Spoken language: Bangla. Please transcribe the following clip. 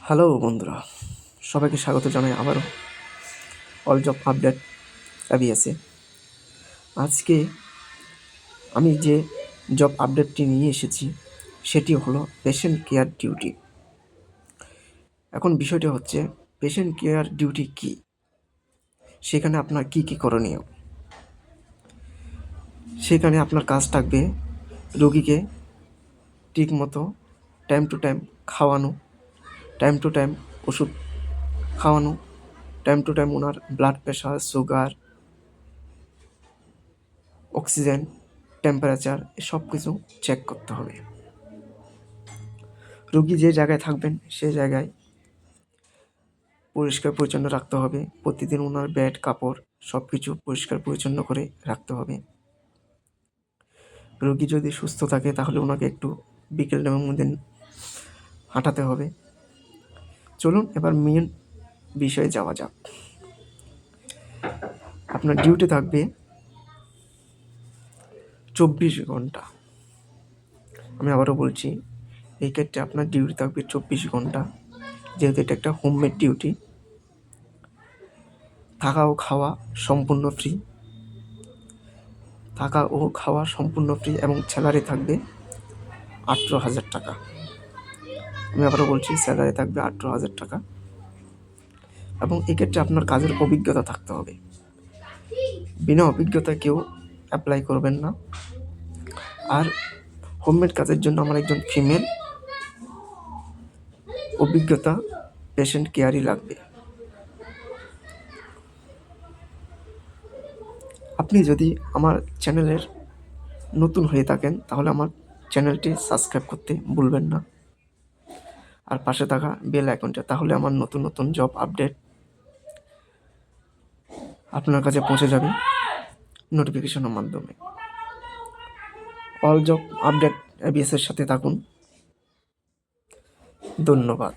হ্যালো বন্ধুরা, সবাইকে স্বাগত জানাই আবারও অল জব আপডেট অ্যাবিএসে। আজকে আমি যে জব আপডেটটি নিয়ে এসেছি সেটি হলো পেশেন্ট কেয়ার ডিউটি। এখন বিষয়টা হচ্ছে পেশেন্ট কেয়ার ডিউটি কী, সেখানে আপনার কী কী করণীয়। সেখানে আপনার কাজ থাকবে রোগীকে ঠিকমতো টাইম টু টাইম খাওয়ানো, টাইম টু টাইম ওষুধ খাওয়ানো, time to time owner blood pressure, sugar, oxygen, temperature সব কিছু চেক করতে হবে। রোগী যে জায়গায় থাকবেন সেই জায়গায় পরিষ্কার পরিচ্ছন্ন রাখতে হবে। প্রতিদিন ওনার বেড, কাপড় সব কিছু পরিষ্কার পরিচ্ছন্ন করে রাখতে হবে। রোগী যদি সুস্থ থাকে তাহলে ওনাকে একটু বিকেল টাইমের মধ্যে হাঁটাতে হবে। চলুন এবার মেন বিষয়ে যাওয়া যাক। আপনার ডিউটি থাকবে 24 ঘন্টা। আমি আবারও বলছি, এই ক্ষেত্রে আপনার ডিউটি থাকবে 24 ঘন্টা, যেহেতু এটা একটা হোমমেড ডিউটি। থাকা ও খাওয়া সম্পূর্ণ ফ্রি, এবং স্যালারি থাকবে 18,000 টাকা। আমি আবারও বলছি, স্যালারি থাকবে 18,000 টাকা, এবং এক্ষেত্রে আপনার কাজের অভিজ্ঞতা থাকতে হবে। বিনা অভিজ্ঞতায় কেউ অ্যাপ্লাই করবেন না। আর হোমমেড কাজের জন্য আমার একজন ফিমেল অভিজ্ঞতা পেশেন্ট কেয়ারই লাগবে। আপনি যদি আমার চ্যানেলের নতুন হয়ে থাকেন তাহলে আমার চ্যানেলটি সাবস্ক্রাইব করতে ভুলবেন না, আর পাশে থাকা বেল আইকনটা, তাহলে আমার নতুন নতুন জব আপডেট আপনার কাছে পৌঁছে যাবে নোটিফিকেশনের মাধ্যমে। অল জব আপডেট এবিএস এর সাথে থাকুন। ধন্যবাদ।